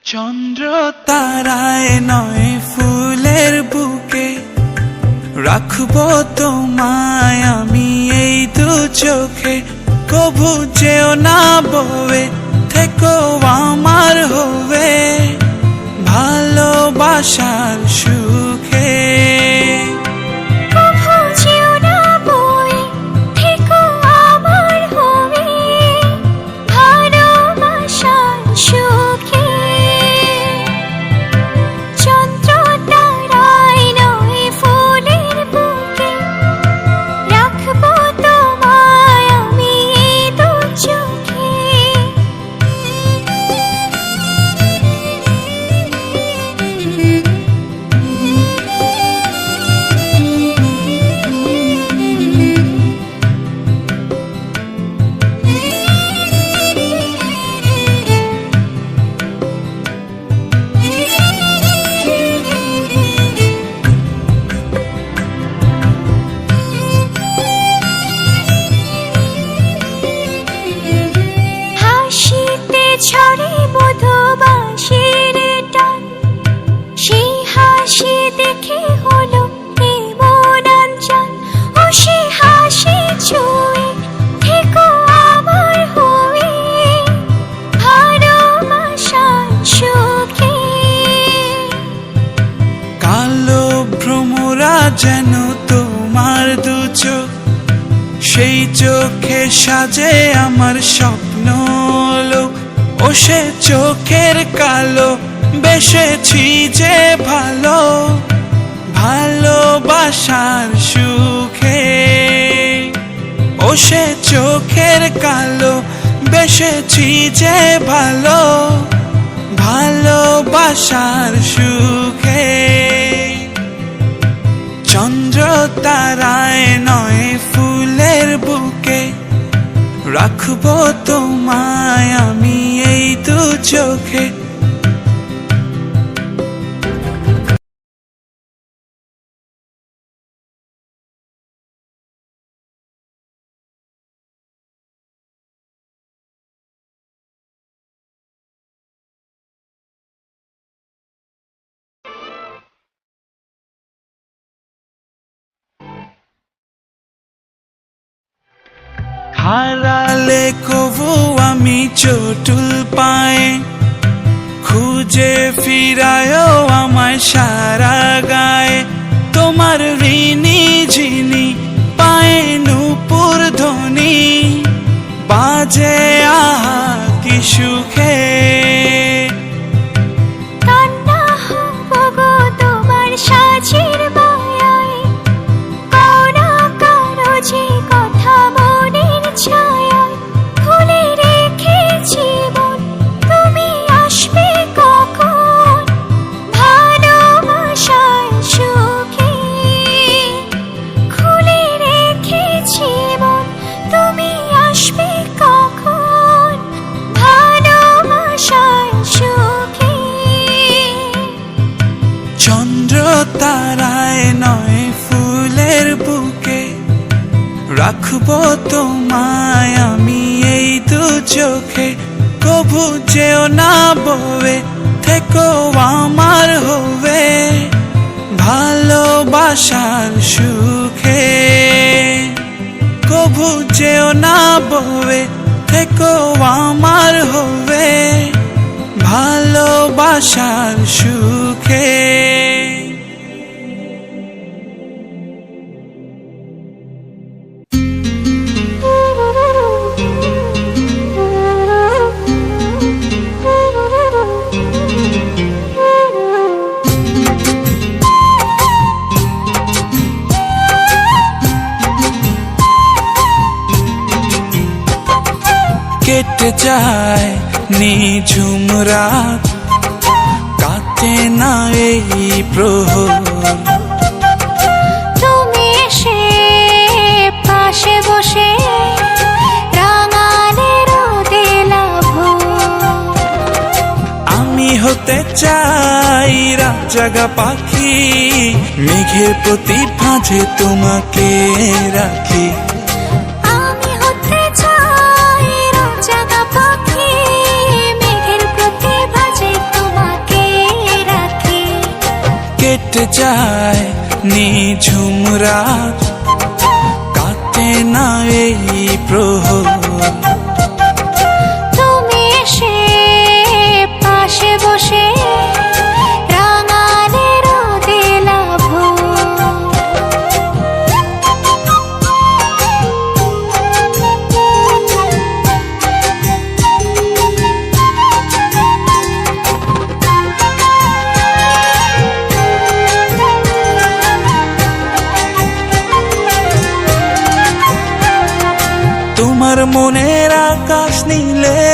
চন্দ্র তারায় নয় ফুলের বুকে রাখবো তোমায় আমি এই দু চোখে। কভু যেও না বয়ে থেকো আমার হবে ভালোবাসার সুখে। যেন তোমার দু চোখ, সেই চোখে সাজে আমার স্বপ্ন লোক। ও সে চোখের কালো বেসেছি যে ভালো ভালোবাসার সুখে। ও সে চোখের কালো বেসেছি যে ভালো ভালোবাসার সুখে। চন্দ্র তারায় নয় ফুলের বুকে রাখবো তোমায় আমি এই দু চোখে। হারালে কবু আমি চটুল পায়ে খুঁজে ফিরায়ও আমায় সারা গায়ে। তোমার ঋণী ঝিনি পায়ে নূপুর ধ্বনি বাজে আহা কি সুখে। তারায় নয় ফুলের বুকে রাখবো তোমায় আমি এই দু চোখে। কভু যেও না বয়ে থেকো আমার হবে ভালোবাসার সুখে। কভু যেও না বয়ে থেকো আমার হবে ভালোবাসার সুখে। কেটে যায় নিঝুম রাত কাটে না এই প্রহর। তুমি এসে পাশে বসে রাঙালে রোদে লাভ। আমি হতে চাই রাত জাগা পাখি মেঘের প্রতি ভাঁজে তোমাকে রাখি। জাগা পাখি মেঘের প্রতি ভাজে তোমার কেটে যায় নিঝুম রাত, কাটে না এই প্রহর। তুমি এসে পাশে বসে রাঙালে রোদে লাভ। তোমার মনের আকাশ নীলে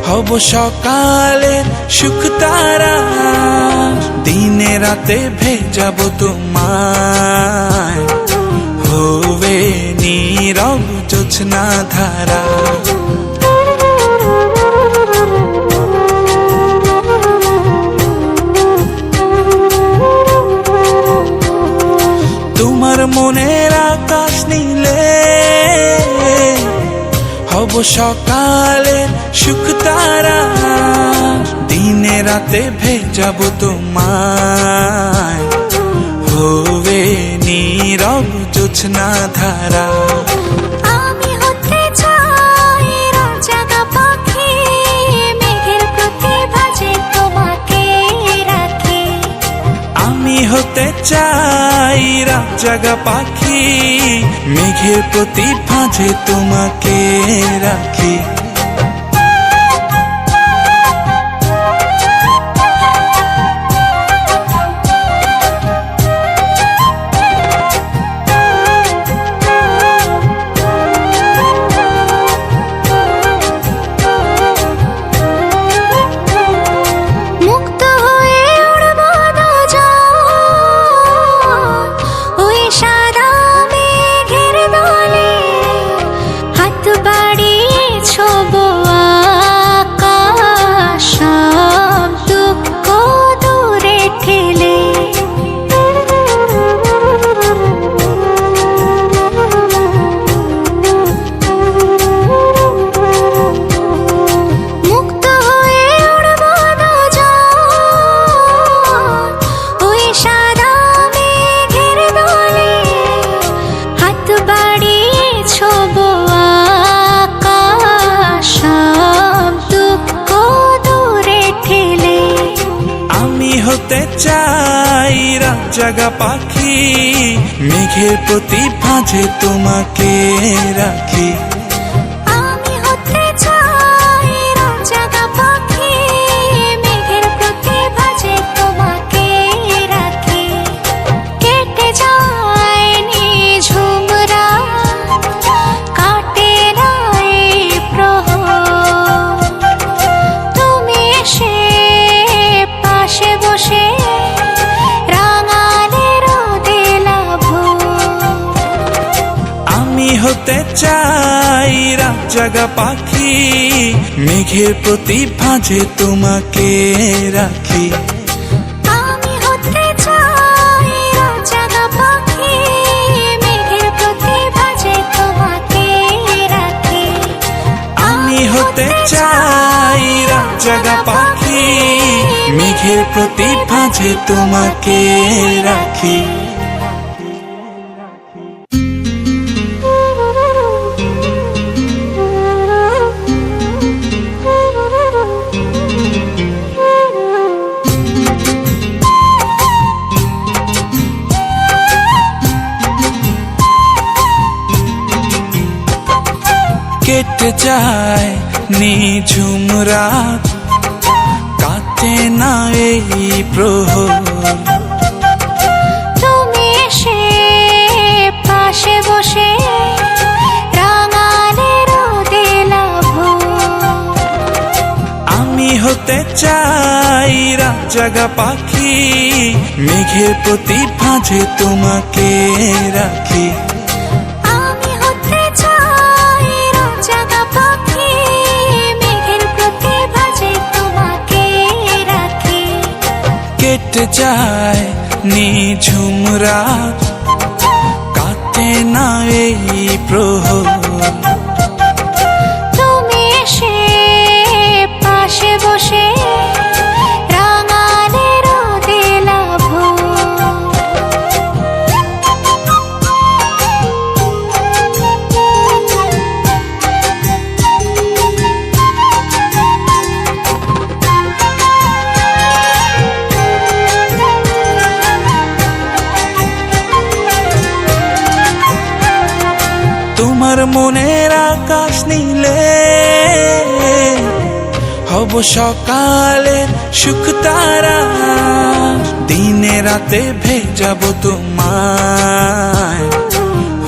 হব সকালে সুখ তারা, দিনে রাতে ভেজাবো তোমায়, হবে নীরব জোছনা ধারা। তোমার মনের আকাশ নীলে হব সকালে সুখ তারা, দিনে রাতে ভেজাবো তোমায়, হবে নীরব জোছনা ধারা। আমি হতে চাই রাতজাগা পাখি, মেঘের প্রতি ভাজে তোমাকে রাখি। আমি হতে চাই রাতজাগা পাখি, মেঘের প্রতি ভাঁজে তোমাকে রাখি। মুক্ত হয়ে উড়ব দুজন ওই সাদা মেঘের দলে, হাত বাড়িয়ে ছোবো আকাশ, সব দুঃখ দূরে ঠেলে। মুক্ত হয়ে উড়ব দুজন ওই সাদা মেঘের দলে, হাত বাড়িয়ে ছোবো আকাশ, সব দুঃখ দূরে ঠেলে। আমি হতে চাই রাতজাগা পাখি, মেঘের প্রতি ভাঁজে তোমাকে রাখি। আমি হতে চাই রাতজাগা পাখি, মেঘের প্রতি ভাজে তোমাকে রাখি। কেটে যায় নিঝুম রাত, কাটে না এই প্রহর। তুমি এসে পাশে বসে রাঙালে রোদে লাভ। আমি হতে চাই রাতজাগা পাখি, মেঘের প্রতি ভাঁজে তোমাকে রাখি। আমি হতে চাই রাতজাগা পাখি, মেঘের প্রতি ভাজে তোমাকে রাখি। আমি হতে চাই রাতজাগা পাখি, মেঘের প্রতি ভাঁজে তোমাকে রাখি। কেটে যায় নিঝুম রাত, কাটে না এই প্রহর। তুমি এসে পাশে বসে রাঙালে রোদে লাভ। আমি হতে চাই রাতজাগা পাখি, মেঘের প্রতি ভাঁজে তোমাকে রাখি। আমি হতে চাই রাতজাগা পাখি, মেঘের প্রতি ভাজে তোমাকে রাখি। কেটে যায় নিঝুম রাত, কাটে না এই প্রহর। তুমি এসে পাশে বসে রাঙালে রোদে তোমার মনের আকাশ নীলে হব সকালে সুখ তারা, দিনে রাতে ভেজাবো তোমায়,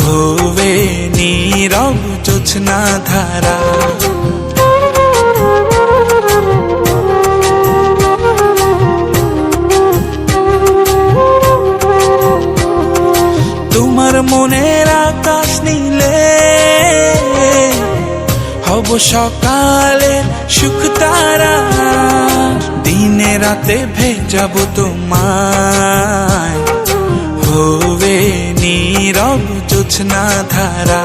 হবে নীরব জোছনা ধারা। তোমার মনের আকাশ নীলে হব সকালে সুখ তারা, দিনে রাতে ভেজাবো তোমায়, হবে নীরব জোছনা ধারা।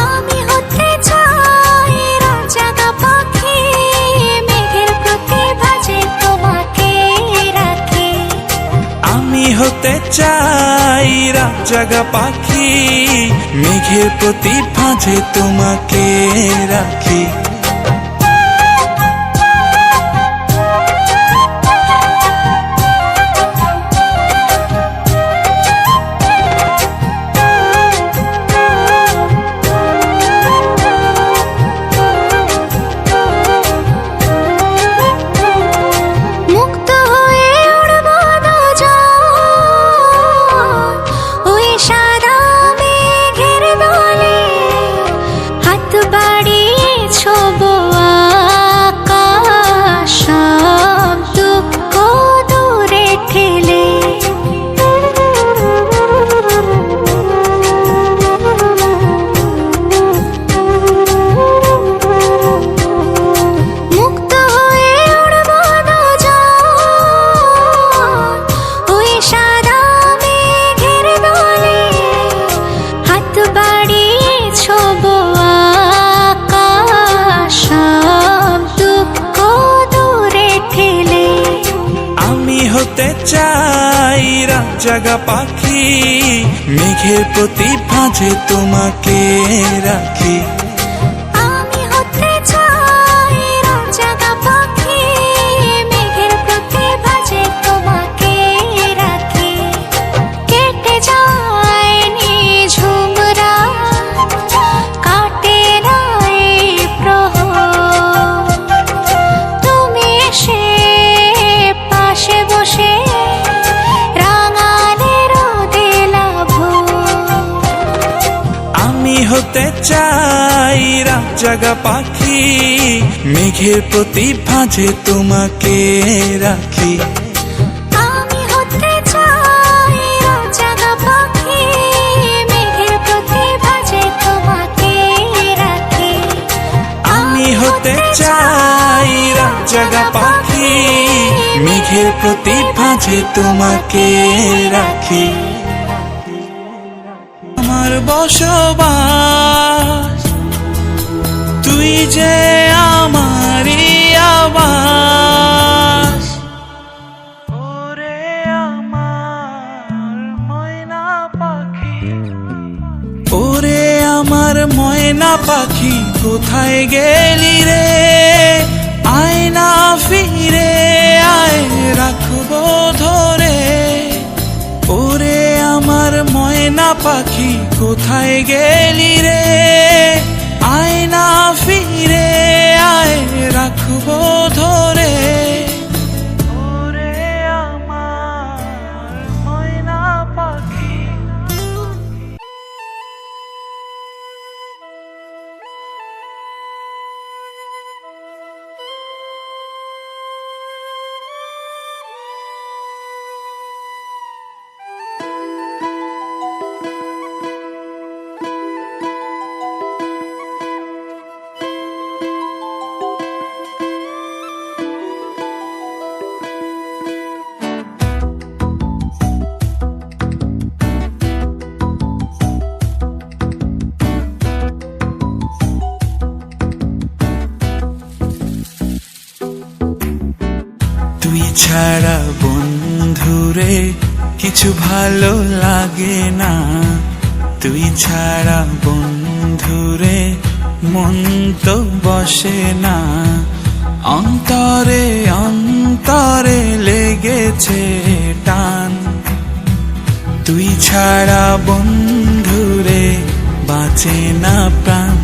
আমি হতে চাই রাতজাগা পাখি, মেঘের প্রতি ভাজে তোমাকে রাখি। আমি হতে চাই রাতজাগা পাখি, মেঘের প্রতি ভাঁজে তোমাকে রাখি। মুক্ত হয়ে উড়বো দুজন, ওই সাদা মেঘের দলে, হাত বাড়িয়ে ছোবো আকাশ, সব দুঃখ দূরে ঠেলে। মুক্ত হয়ে উড়বো দুজন, ওই সাদা মেঘের দলে, হাত বাড়িয়ে ছোবো আকাশ, সব দুঃখ দূরে ঠেলে। আমি হতে চাই রাতজাগা পাখি, মেঘের প্রতি ভাঁজে তোমাকে রাখি। আমি হতে চাই রাতজাগা পাখি, মেঘের প্রতি ভাজে তোমাকে রাখি। কেটে যায় নিঝুম রাত, কাটে না এই প্রহর, তুমি এসে পাশে বসে রাঙালে রোদে লাভো। আমি হতে চাই রাতজাগা পাখি, মেঘের প্রতি ভাঁজে তোমাকে রাখি। আমি হতে চাই রাতজাগা পাখি, মেঘের প্রতি ভাজে তোমাকে রাখি। আমি হতে চাই রাতজাগা পাখি, মেঘের প্রতি ভাঁজে তোমাকে রাখি। আমার বসবাস তুই যে আমারই আবাস, ওরে আমার ময়না পাখি, ওরে আমার ময়না পাখি কোথায় গেলি রে, আয় না ফিরে আয় রাখবো ধরে। ওরে আমার ময়না পাখি কোথায় গেলি রে, আয় না ফিরে আয় রাখবো ধরে। ওরে আমার ময়না পাখি। তুই ছাড়া বন্ধুরে কিছু ভালো লাগে না, তুই ছাড়া বন্ধুরে মন তো বসে না। অন্তরে অন্তরে লেগেছে টান, তুই ছাড়া বন্ধুরে বাঁচে না প্রাণ।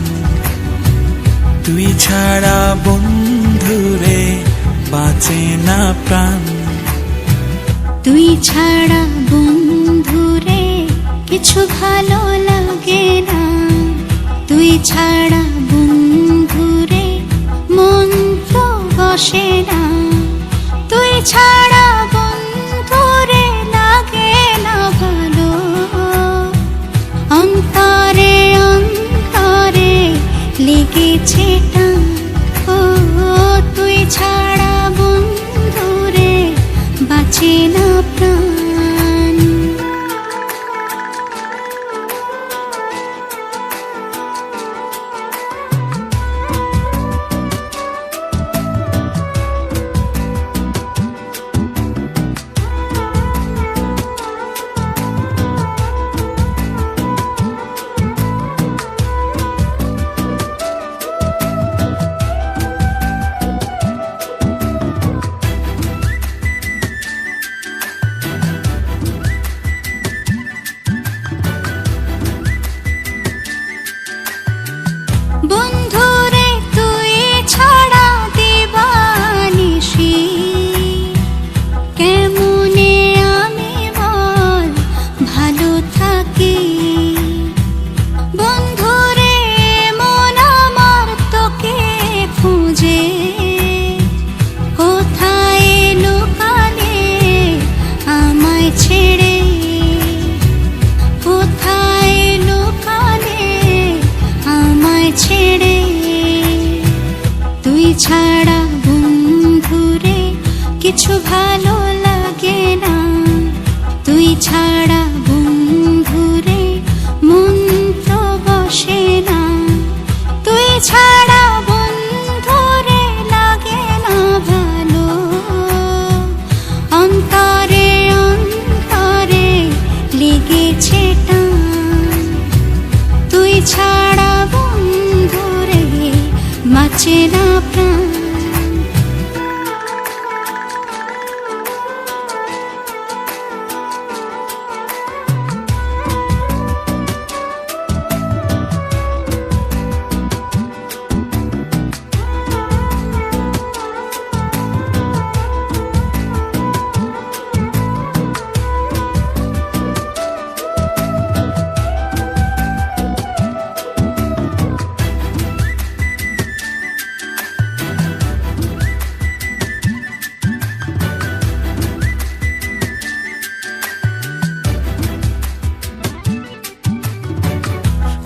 তুই ছাড়া বন্ধুরে বাঁচে না প্রাণ। তুই ছাড়া বন্ধুরে কিছু ভালো লাগে না। তুই ছাড়া বন্ধুরে মন তো বসে না। তুই ছাড়া বন্ধুরে লাগে না ভালো। অন্তরে অন্তরে লেগেছে টান। ও তুই ছাড়া বন্ধুরে বাঁচে না প্রাণ। বন্ধুরে তুই ছাড়া দিবানিশি কেমনে আমি বল ভালো থাকি। বন্ধুরে মন আমার তোকে খুঁজে কোথায় লুকালে আমায় ছেড়ে। কোথায় লুকালে আমায় ছেড়ে। তুই ছাড়া বন্ধুরে কিছু ভালো লাগে না। তুই ছাড়া বন্ধুরে মন তো বসে না। তুই ছাড়া বন্ধুরে লাগে না ভালো। অন্তরে অন্তরে লেগেছে টান। তুই ছাড়া বন্ধুরে বাঁচে না প্রাণ।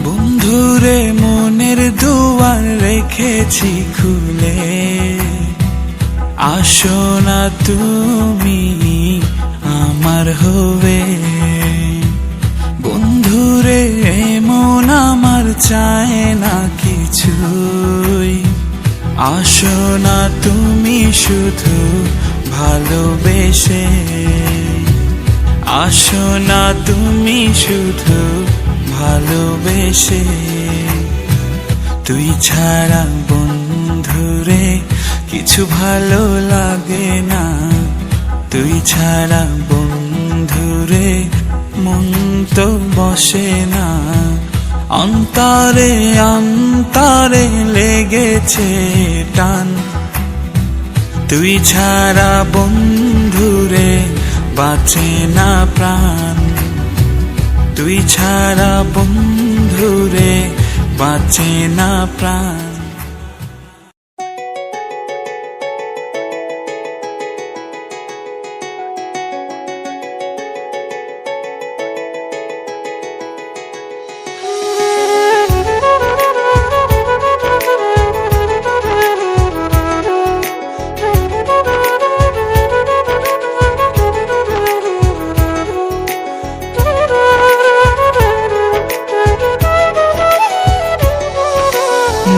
বন্ধুরে মনের দুয়ার রেখেছি খুলে। আসো না তুমি আমার হবে। বন্ধুরে মন আমার চায় না কিছুই। আসো না তুমি শুধু ভালোবেসে। আসো না তুমি শুধু ভালোবেসে। তুই ছাড়া বন্ধুরে কিছু ভালো লাগে না। তুই ছাড়া বন্ধুরে মন তো বসে না। অন্তরে অন্তরে লেগেছে টান। তুই ছাড়া বন্ধুরে বাঁচে না প্রাণ। তুই ছাড়া বন্ধুরে বাঁচে না প্রাণ।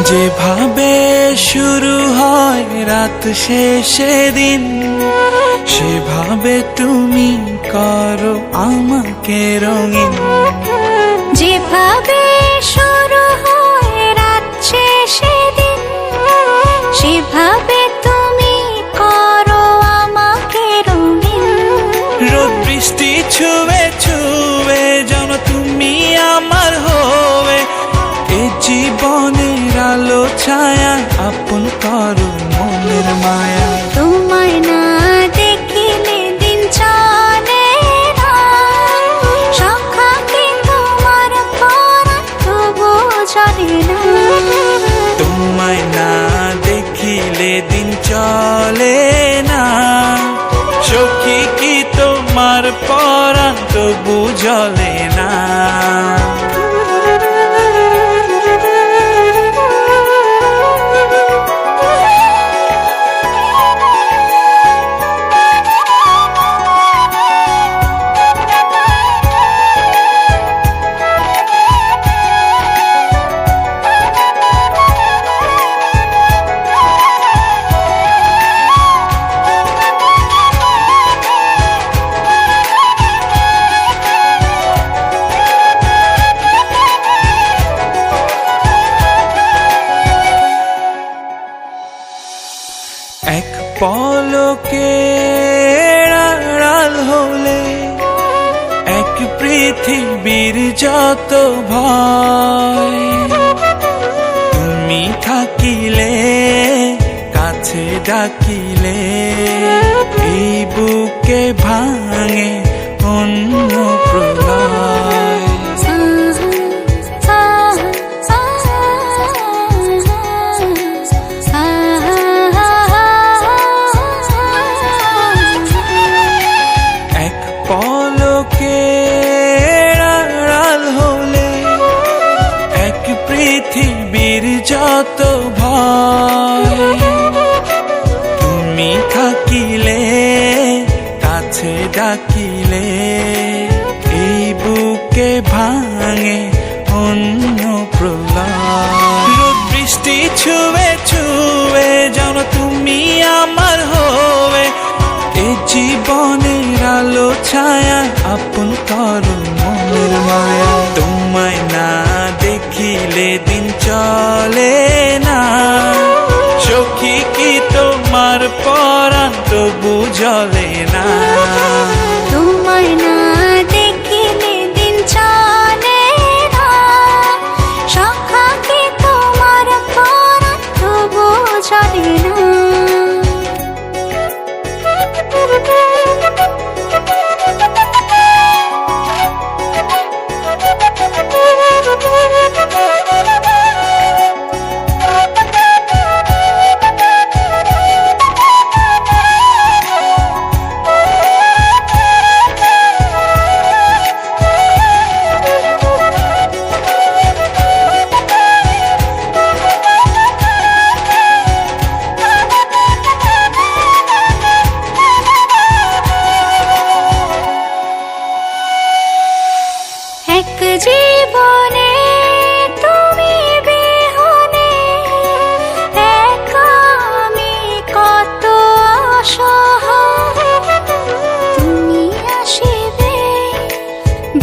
যেভাবে শুরু হয় রাত শেষে দিন, সেভাবে তুমি করো আমাকে রঙিন। যেভাবে শুরু হয় রাত শেষে দিন, সেভাবে তুমি করো আমাকে রঙিন। রোদ বৃষ্টি ছুঁয়ে ছুঁয়ে যেন তুমি আমার হবে, ছায়া আপন করো মনের মায়া। তোমায় না দেখিলে দিন চলে না, সখা কি তোমার পরাণ তবু চলে না। তোমায় না দেখিলে দিন চলে না, সখী কি তোমার পরাণ তবু জ্বলে না। এক পলকে আড়াল হলে এক পৃথিবীর যত ভয়, তুমি থাকিলে কাছে ডাকিলে এই বুকে ভাঙে অন্য প্রলয়। পলকে আড়াল হলে এক পৃথিবীর যত ভয়, তুমি থাকিলে কাছে ডাকিলে এই বুকে ভাঙে অন্য প্রলয়। রোদ বৃষ্টি ছুঁয়ে ছুঁয়ে যেন তুমি আমার হয়ে, এ জীবনের আলো ছায়া আপন করো মনের মায়া। তোমায় না দেখিলে দিন চলে না, সখী কি তোমার পরাণ তবু জ্বলে না। তোমায় না দেখিলে দিন চলে না, সখা কি তোমার পরাণ তবু চলে না। এক জীবনে তুমি বিহনে একা আমি কত অসহায়, তুমি আসিবে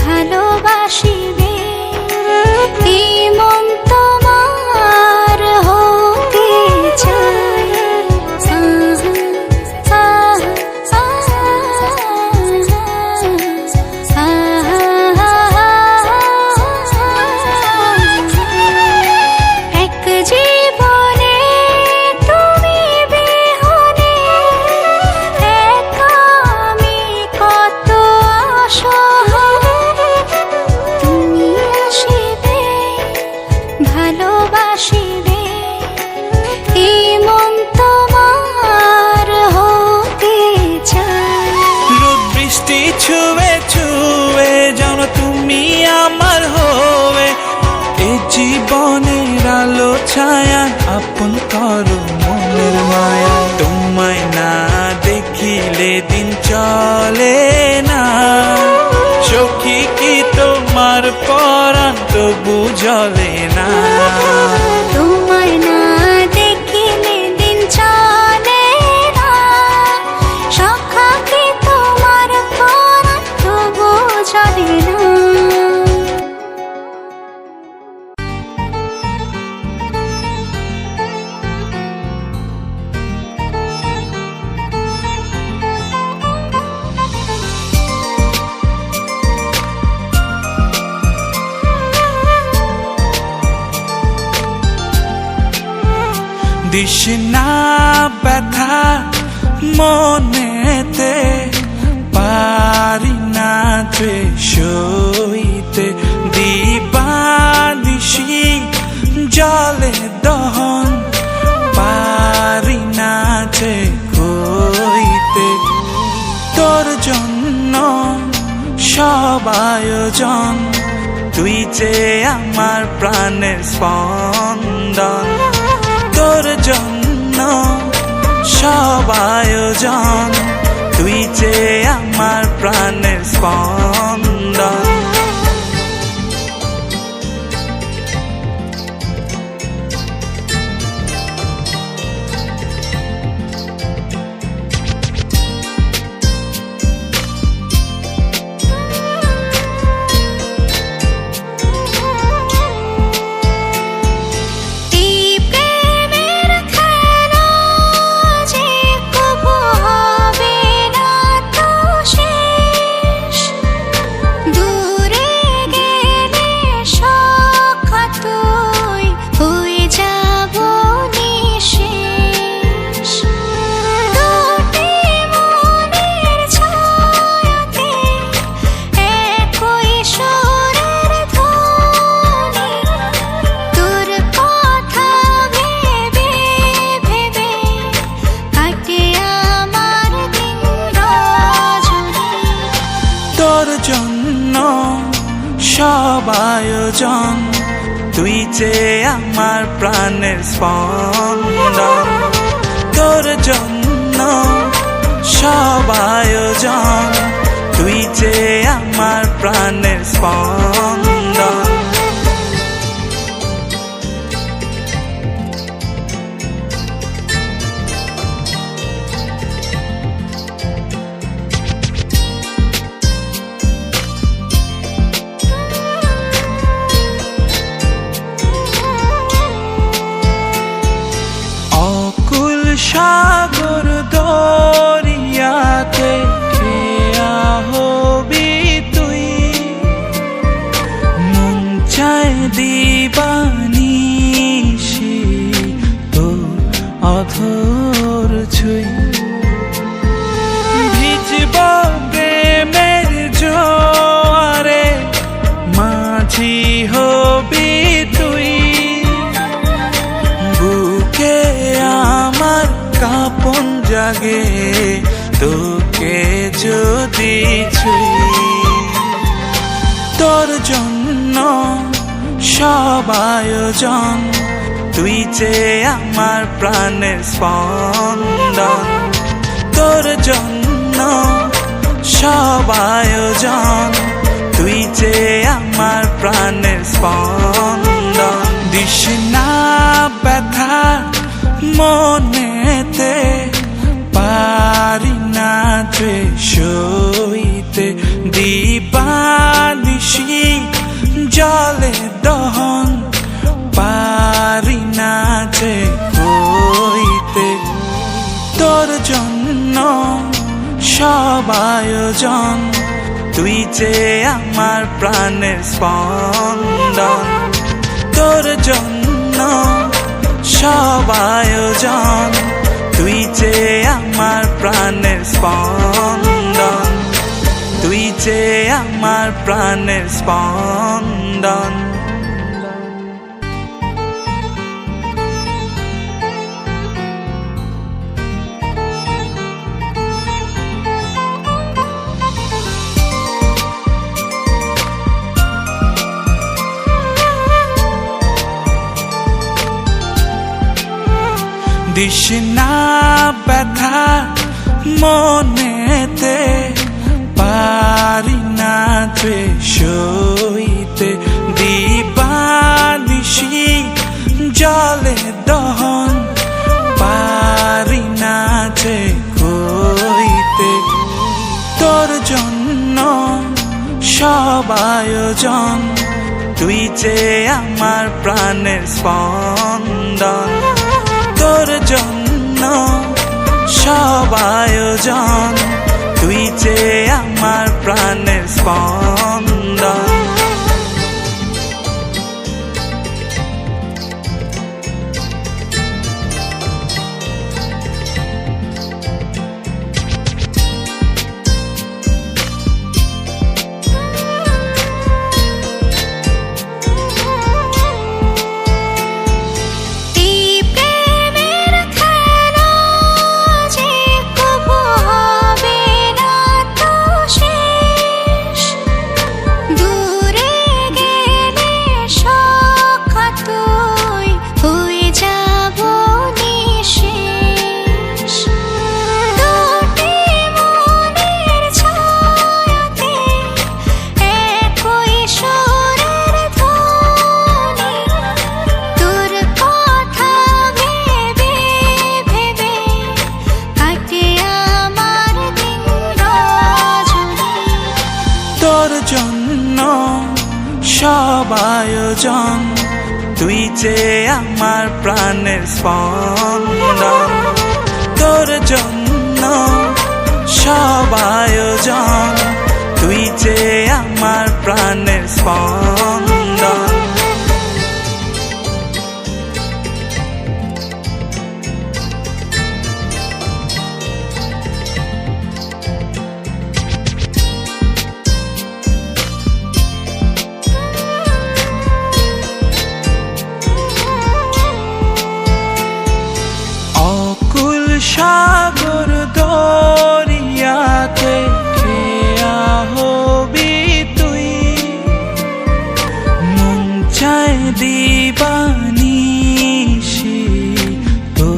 ভালোবাসিবে এই মন তোমার হতে চায়। এক জীবনে তুমি বিহনে একা আমি কত অসহায়, তুমি আসিবে ভালোবাসিবে এই মন তোমার হতে চায়। রোদ বৃষ্টি ছুঁয়ে ছুঁয়ে যেন তুমি আমার হয়ে, এ জীবনের আলো ছায়া আপন করো মনের মায়া। তোমায় না দেখিলে দিন চলে না, সখী কি তোমার পরাণ তবু জ্বলে না। তোমায় না দেখিলে দিন চলে না, সখা কি তোমার পরাণ তবু চলে না। দিস না ব্যথা মনেতে, পারি না যে সইতে। দিবানিশি জলে দহন, পারি না যে কইতে। তোর জন্য সব আয়োজন, তুই যে আমার প্রাণের স্পন্দন। তোর জন্য সব আয়োজন, তুই যে আমার প্রাণের স্পন্দন। তোর জন্য সব আয়োজন, তুই যে আমার প্রাণের স্পন্দন। তোর জন্য সব আয়োজন, তুই যে আমার প্রাণের স্পন্দন। সাগর দরিয়াতে খেয়া হবি তুই, মন চায় দিবানিশি তোর অধর ছুঁই। ভিজব প্রেমের জোয়ারে, মাঝি হবি তুই। বুকে আমার কাঁপন জাগে, তোকে যদি ছুঁই। তোর জন্য সব আয়োজন, তুই যে আমার প্রাণের স্পন্দন। তোর জন্য সব আয়োজন, তুই যে আমার প্রাণের স্পন্দন। দিস না ব্যথা মনেতে, পারি না যে সইতে। দিবানিশি জলে দহন, পারি না যে কইতে। তোর জন্য সব আয়োজন, তুই যে আমার প্রাণের স্পন্দন। তোর জন্য সব আয়োজন, তুই যে আমার প্রাণের স্পন্দন। তুই যে আমার প্রাণের স্পন্দন। দিস না ব্যথা মনেতে, পারি না যে সইতে। দিবানিশি জলে দহন, পারি না যে কইতে। তোর জন্য সব আয়োজন, তুই যে আমার প্রাণের স্পন্দন। তোর জন্য সব আয়োজন, তুই যে আমার প্রাণের স্পন্দন। আয়োজন, তুই যে আমার প্রাণের স্পন্দন। তোর জন্য সব আয়োজন, তুই যে আমার প্রাণের স্পন্দন। অকুল সাগর দরিয়াতে খেয়া হবি তুই, মন চায় দিবানিশি তো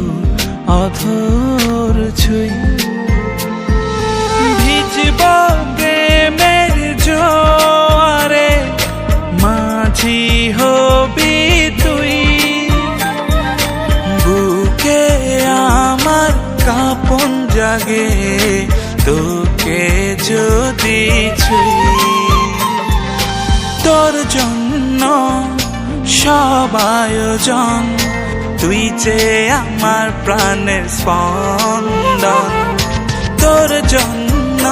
অধর ছুঁই। ভিজব প্রেমের জোয়ারে, মাঝি হবি তুই, বুকে আমার কাঁপন জাগে তোকে যদি ছুঁই। তোর জন্য সব আয়োজন, তুই যে আমার প্রাণের স্পন্দন। তোর জন্য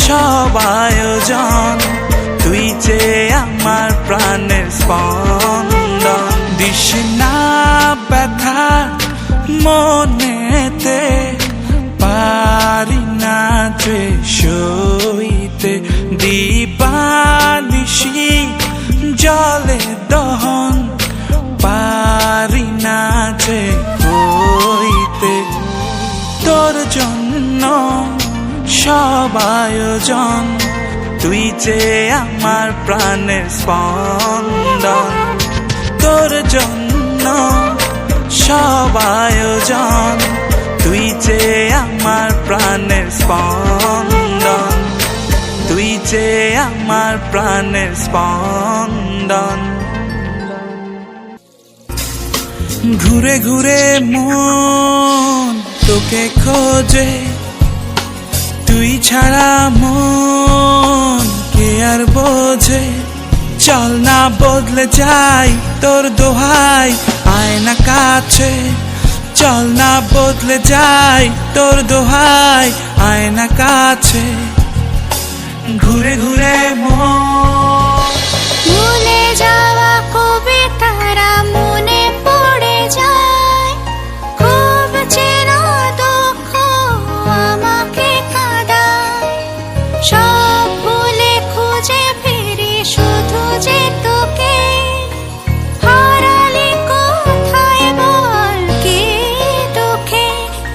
সব আয়োজন, তুই যে আমার প্রাণের স্পন্দন। দিস না ব্যথা মনেতে, পারি না যে সইতে, দিবানিশি জলে দহন, পারি না যে হইতে। তোর জন্য সব আয়োজন, তুই যে আমার প্রাণের স্পন্দন। তোর জন্য সব আয়োজন, তুই যে আমার প্রাণের স্পন্দন। তুই যে আমার প্রাণের স্পন্দন। ঘুরে ঘুরে মন তোকে খোঁজে, তুই ছাড়া মন কে আর বোঝে। চল না বদলে যাই তোর দোহাই, আয় না কাছে। চল না বদলে যাই তোর দোহাই, আয় না কাছে। ঘুরে ঘুরে মন, ভুলে যাওয়া কবিতারা মনে পড়ে যায়। খুব চেনা দুঃখ আমাকে কাঁদায়। সব ভুলে খুঁজে ফিরি শুধু যে তোকে। হারালি কোথায় বল কি দুঃখে।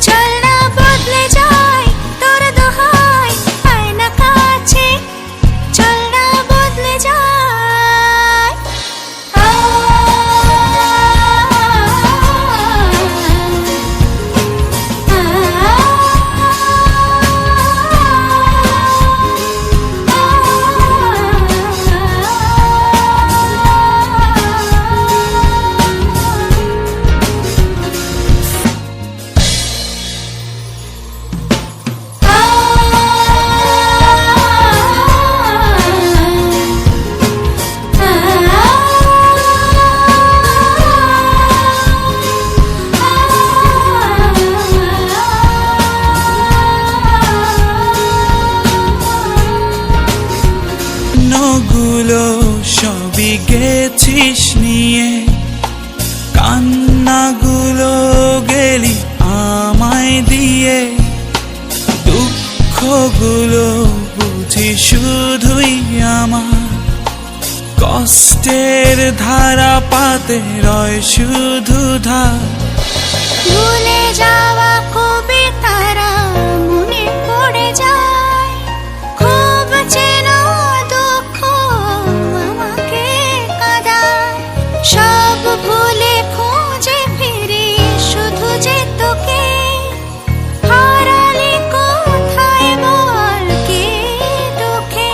চল না বদলে যাই তোর দোহাই, আয় না কাছে। চল না বদলে যাই। নগুলো সবই গেছিস নিয়ে, কান্নাগুলো গেলি আমায় দিয়ে। দুঃখগুলো বুঝি শুধুই আমার, কষ্টের ধারা পাতে রয় শুধু ধার। ভুলে যাওয়া কবিতারা মনে পড়ে যায়। খুব চেনা দুঃখ আমাকে কাঁদায়। সব ভুলে খুঁজে ফিরি শুধু যে তোকে। হারালি কোথায় বল কি দুঃখে।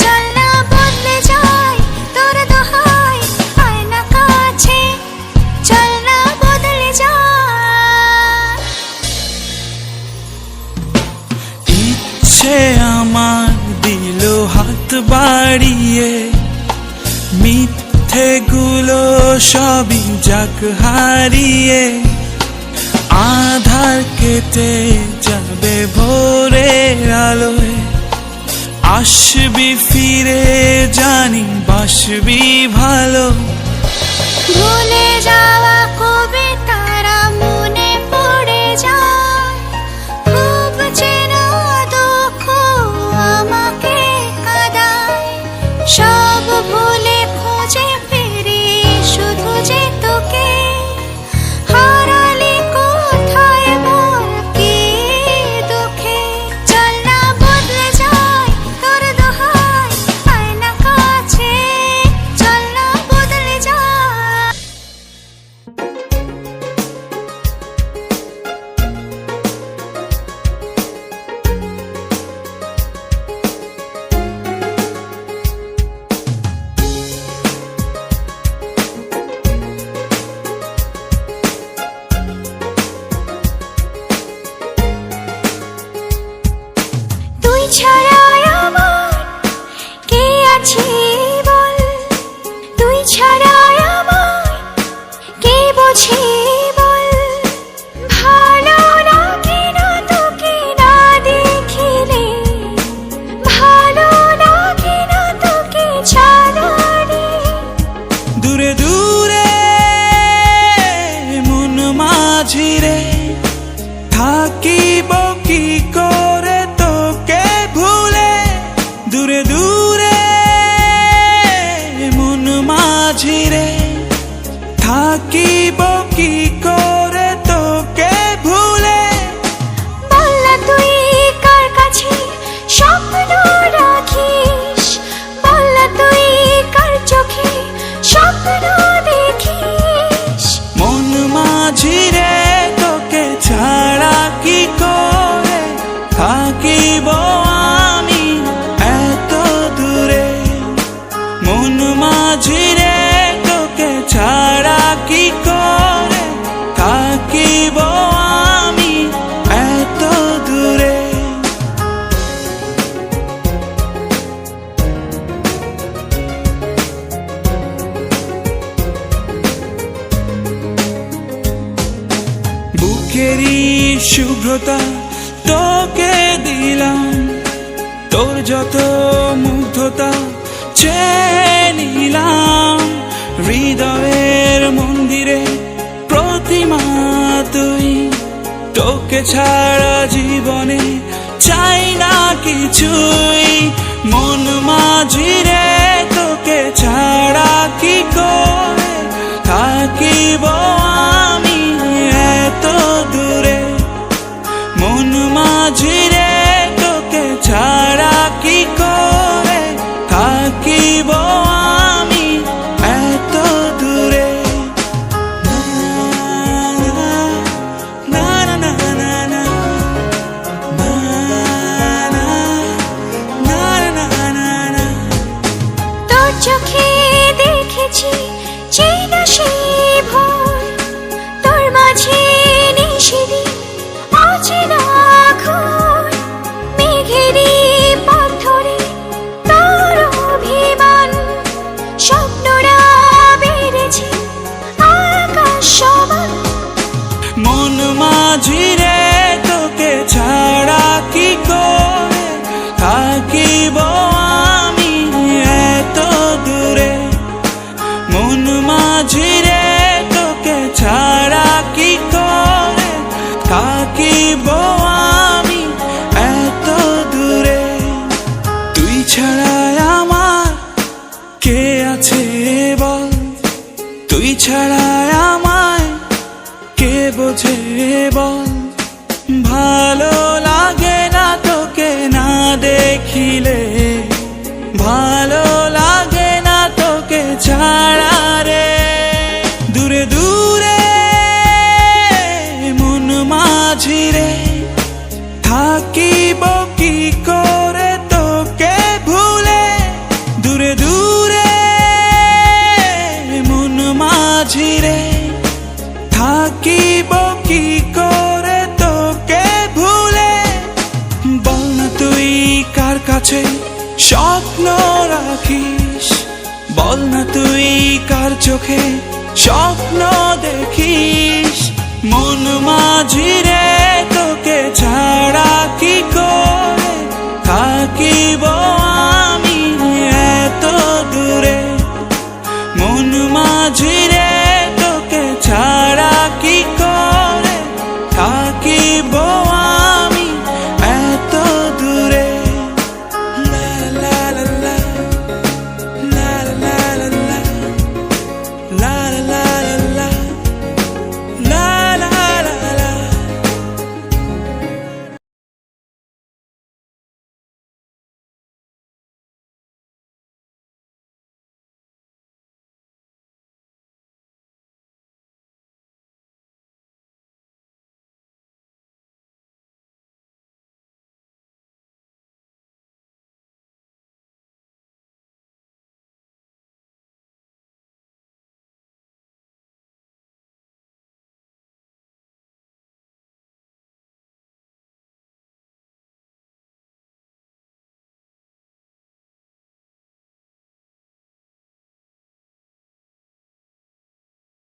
চল না বদলে যাই তোর দোহাই, আয় না কাছে। চল না বদলে যাই। সবই যাক হারিয়ে, আধার কেটে যাবে ভোরের আলোয়। আসবি ফিরে জানি বাসবি ভালো। ভুলে যাওয়া কবিতারা মনে পড়ে যায়, খুব চেনা দুঃখ আমাকে কাঁদায়। সব ভুলে খুঁজে ফিরি শুধু যে তোকে, হারালি কোথায় বল কি দুঃখে। চল না বদলে যাই তোর দোহাই, আয় না কাছে, চল না বদলে যাই। তুই ছাড়া আমার কে আছে বল, তুই ছাড়া আমার কে বোঝে বল। ভালো লাগে না তোকে না দেখিলে, ভালো লাগে না তোকে ছাড়া রে। দূরে দূরে মন মাঝিরে, থাকিব কি করে তোকে ভুলে। দূরে দূরে মন মাঝিরে, থাকিব কি করে তোকে ভুলে। বল না তুই কার কাছে স্বপ্ন রাখিস, বল না তুই কার চোখে স্বপ্ন দেখিস। মন মাঝিরে তোকে ছাড়া কি করে থাকিব আমি এত দূরে। মন মাঝিরে তোকে ছাড়া কি করে থাকিব আমি এত দূরে। বুকেরই শুভ্রতা তোকে দিলাম, তোর যত মুগ্ধতা চেয়ে নিলাম। হৃদয়ের মন্দিরে প্রতিমা তুই, তোকে ছাড়া জীবনে চাই না কিছুই। মন মাঝিরে তোকে ছাড়া কি করে থাকিব আমি এত দূরে। মন মাঝিরে তোকে ছাড়া কি করে থাকিব আমি এত দূরে। না না না না না না না না না না। তোর চোখে দেখেছি চেনা সেই ভোর, তোর মাঝে নিশিদিন অচেনা ঘোর। মেঘেরই পথ ধরে তোর অভিমান, স্বপ্নরা বেড়েছে আকাশ সমান। মন মাঝিরে তোকে ছাড়া কি করে থাকিব আমি এত দূরে। মন মাঝিরে তোকে ছাড়া কি করে থাকিব আমি এত দূরে। তুই ছাড়া আমার কে আছে বল, তুই ছাড়া আমায় কে বোঝে বল। ভালো লাগে না তোকে না দেখিলে, ভালো লাগে না তোকে ছাড়া রে। দূরে দূরে মন মাঝিরে, থাকিব কি করে তোকে ভুলে। দূরে দূরে মন মাঝিরে, থাকিব কি করে তোকে ভুলে। বল না তুই কার কাছে স্বপ্ন রাখিস, বল না তুই কার চোখে স্বপ্ন দেখিস মন মাঝিরে, তোকে ছাড়া কি করে থাকিব